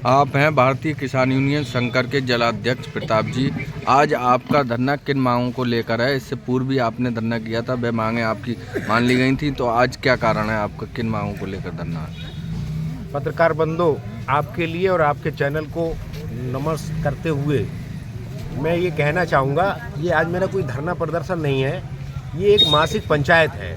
आप हैं भारतीय किसान यूनियन शंकर के जिलाध्यक्ष प्रताप जी। आज आपका धरना किन मांगों को लेकर है? इससे पूर्व भी आपने धरना किया था, वह मांगें आपकी मान ली गई थी, तो आज क्या कारण है आपका, किन मांगों को लेकर धरना है? पत्रकार बंधु, आपके लिए और आपके चैनल को नमस्कार करते हुए मैं ये कहना चाहूँगा, ये आज मेरा कोई धरना प्रदर्शन नहीं है, ये एक मासिक पंचायत है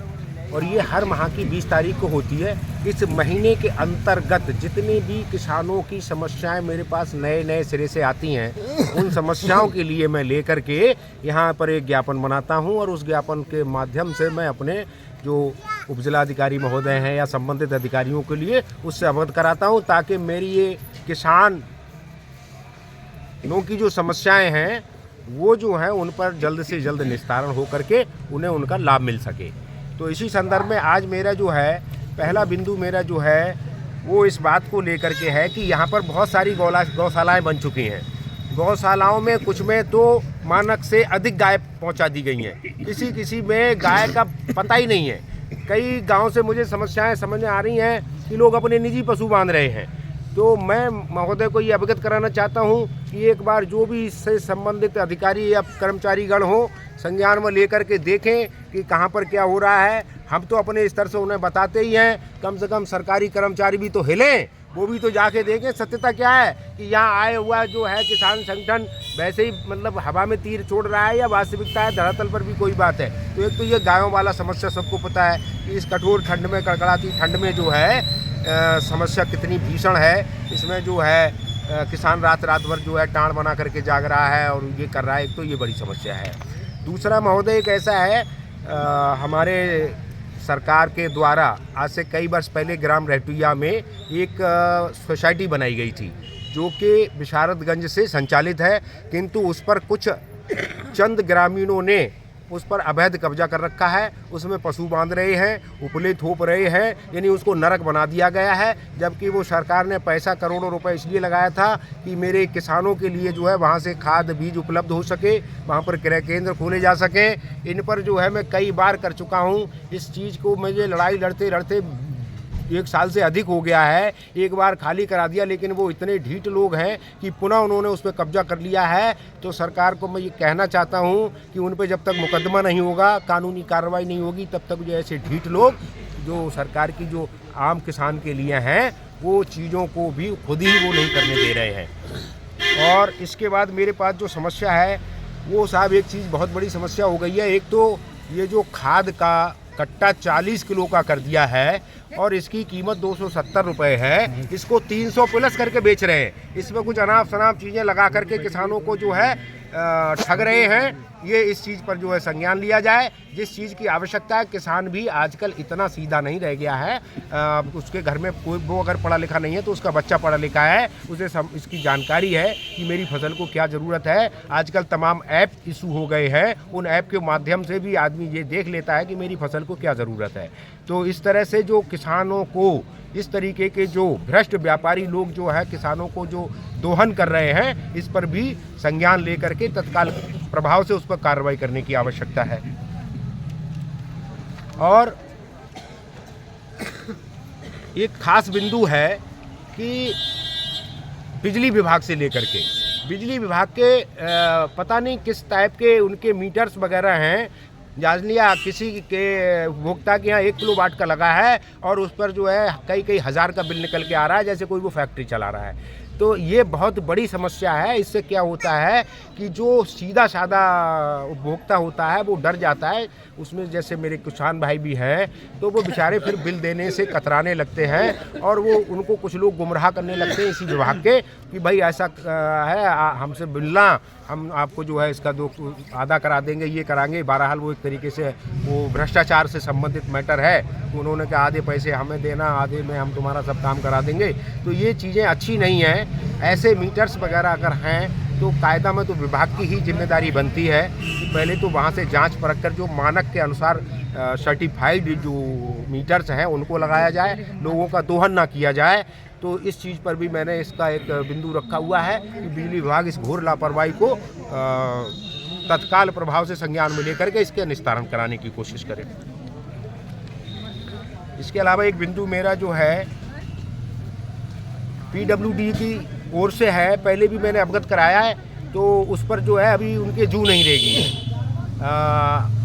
और ये हर माह की 20 तारीख को होती है। इस महीने के अंतर्गत जितने भी किसानों की समस्याएं मेरे पास नए सिरे से आती हैं, उन समस्याओं के लिए मैं लेकर के यहाँ पर एक ज्ञापन बनाता हूँ और उस ज्ञापन के माध्यम से मैं अपने जो उपजिलाधिकारी महोदय हैं या संबंधित अधिकारियों के लिए उससे अवगत कराता हूँ, ताकि मेरी ये किसानों की जो समस्याएं हैं वो जो है उन पर जल्द से जल्द निस्तारण हो करके उन्हें उनका लाभ मिल सके। तो इसी संदर्भ में आज मेरा जो है पहला बिंदु मेरा जो है वो इस बात को लेकर के है कि यहाँ पर बहुत सारी गौशालाएँ बन चुकी हैं। गौशालाओं में कुछ में तो मानक से अधिक गाय पहुँचा दी गई हैं, किसी में गाय का पता ही नहीं है। कई गांव से मुझे समस्याएं समझ में आ रही हैं कि लोग अपने निजी पशु बांध रहे हैं। तो मैं महोदय को ये अवगत कराना चाहता हूँ कि एक बार जो भी इससे संबंधित अधिकारी या कर्मचारीगण हो, संज्ञान में लेकर के देखें कि कहाँ पर क्या हो रहा है। हम तो अपने स्तर से उन्हें बताते ही हैं, कम से कम सरकारी कर्मचारी भी तो हिलें, वो भी तो जाके देखें सत्यता क्या है कि यहाँ आए हुआ जो है किसान संगठन वैसे ही मतलब हवा में तीर छोड़ रहा है या वास्तविकता है, धरातल पर भी कोई बात है। तो एक तो ये गायों वाला समस्या सबको पता है कि इस कठोर ठंड में, कड़कड़ाती ठंड में जो है समस्या कितनी भीषण है। इसमें जो है किसान रात भर जो है टाँड़ बना करके जाग रहा है और ये कर रहा है। एक तो ये बड़ी समस्या है। दूसरा महोदय एक ऐसा है, हमारे सरकार के द्वारा आज से कई वर्ष पहले ग्राम रहटुया में एक सोसाइटी बनाई गई थी जो कि बिशारतगंज से संचालित है, किंतु उस पर कुछ चंद ग्रामीणों ने उस पर अवैध कब्जा कर रखा है। उसमें पशु बांध रहे हैं, उपले थोप रहे हैं, यानी उसको नरक बना दिया गया है। जबकि वो सरकार ने पैसा करोड़ों रुपए इसलिए लगाया था कि मेरे किसानों के लिए जो है वहाँ से खाद बीज उपलब्ध हो सके, वहाँ पर क्रय केंद्र खोले जा सके। इन पर जो है मैं कई बार कर चुका हूँ। इस चीज़ को मुझे लड़ाई लड़ते लड़ते 1 साल से अधिक हो गया है। एक बार खाली करा दिया, लेकिन वो इतने ढीठ लोग हैं कि पुनः उन्होंने उस पर कब्जा कर लिया है। तो सरकार को मैं ये कहना चाहता हूँ कि उन पर जब तक मुकदमा नहीं होगा, कानूनी कार्रवाई नहीं होगी, तब तक जो ऐसे ढीठ लोग जो सरकार की जो आम किसान के लिए हैं वो चीज़ों को भी खुद ही वो नहीं करने दे रहे हैं। और इसके बाद मेरे पास जो समस्या है वो साहब एक चीज़ बहुत बड़ी समस्या हो गई है। एक तो ये जो खाद का कट्टा 40 किलो का कर दिया है और इसकी कीमत 270 रुपये है, इसको 300 प्लस करके बेच रहे हैं। इसमें कुछ अनाप शनाप चीज़ें लगा करके किसानों को जो है ठग रहे हैं। ये इस चीज़ पर जो है संज्ञान लिया जाए। जिस चीज़ की आवश्यकता है, किसान भी आजकल इतना सीधा नहीं रह गया है। उसके घर में कोई वो अगर पढ़ा लिखा नहीं है तो उसका बच्चा पढ़ा लिखा है, उसे इसकी जानकारी है कि मेरी फसल को क्या ज़रूरत है। आजकल तमाम ऐप इशू हो गए हैं, उन ऐप के माध्यम से भी आदमी ये देख लेता है कि मेरी फसल को क्या ज़रूरत है। तो इस तरह से जो किसानों को इस तरीके के जो भ्रष्ट व्यापारी लोग जो है किसानों को जो दोहन कर रहे हैं, इस पर भी संज्ञान लेकर के तत्काल प्रभाव से उस पर कार्रवाई करने की आवश्यकता है। और एक खास बिंदु है कि बिजली विभाग से लेकर के बिजली विभाग के पता नहीं किस टाइप के उनके मीटर्स वगैरह हैं। जान लिया किसी के उपभोक्ता के यहाँ 1 किलोवाट का लगा है और उस पर जो है कई हज़ार का बिल निकल के आ रहा है, जैसे कोई वो फैक्ट्री चला रहा है। तो ये बहुत बड़ी समस्या है। इससे क्या होता है कि जो सीधा साधा उपभोक्ता होता है वो डर जाता है। उसमें जैसे मेरे किसान भाई भी हैं, तो वो बेचारे फिर बिल देने से कतराने लगते हैं और वो उनको कुछ लोग गुमराह करने लगते हैं इसी विभाग के कि भाई ऐसा है, हमसे मिलना, हम आपको जो है इसका आधा करा देंगे, ये कराएंगे। बहरहाल वो एक तरीके से वो भ्रष्टाचार से संबंधित मैटर है। उन्होंने कहा आधे पैसे हमें देना, आधे में हम तुम्हारा सब काम करा देंगे। तो ये चीज़ें अच्छी नहीं हैं। ऐसे मीटर्स वगैरह अगर हैं तो कायदा में तो विभाग की ही जिम्मेदारी बनती है कि पहले तो वहाँ से जांच परख कर जो मानक के अनुसार सर्टिफाइड जो मीटर्स हैं उनको लगाया जाए, लोगों का दोहन ना किया जाए। तो इस चीज़ पर भी मैंने इसका एक बिंदु रखा हुआ है कि बिजली विभाग इस घोर लापरवाही को तत्काल प्रभाव से संज्ञान में लेकर के इसके निस्तारण कराने की कोशिश करें। इसके अलावा एक बिंदु मेरा जो है PWD की ओर से है, पहले भी मैंने अवगत कराया है, तो उस पर जो है अभी उनके जू नहीं रहेगी है।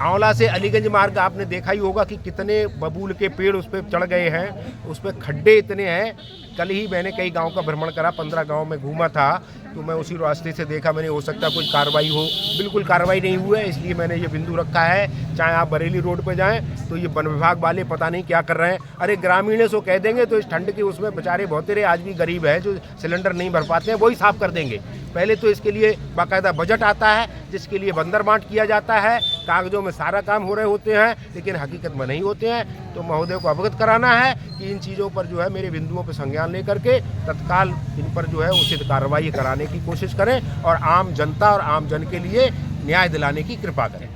आंवला से अलीगंज मार्ग आपने देखा ही होगा कि कितने बबूल के पेड़ उस पर चढ़ गए हैं, उस पर खड्डे इतने हैं। कल ही मैंने कई गांव का भ्रमण करा, 15 गांव में घूमा था, तो मैं उसी रास्ते से देखा मैंने, हो सकता कोई कार्रवाई हो, बिल्कुल कार्रवाई नहीं हुई है, इसलिए मैंने ये बिंदु रखा है। चाहे आप बरेली रोड पर जाएं तो ये वन विभाग वाले पता नहीं क्या कर रहे हैं। अरे ग्रामीण सो कह देंगे तो इस ठंड के उसमें बेचारे बहुत तेरे आज भी गरीब है जो सिलेंडर नहीं भर पाते हैं, वही साफ कर देंगे। पहले तो इसके लिए बाकायदा बजट आता है, जिसके लिए बंदर बांट किया जाता है, कागजों में सारा काम हो रहे होते हैं, लेकिन हकीकत में नहीं होते हैं। तो महोदय को अवगत कराना है कि इन चीज़ों पर जो है मेरे बिंदुओं पर संज्ञान लेकर के तत्काल इन पर जो है उचित कार्रवाई कराने की कोशिश करें और आम जनता और आम जन के लिए न्याय दिलाने की कृपा करें।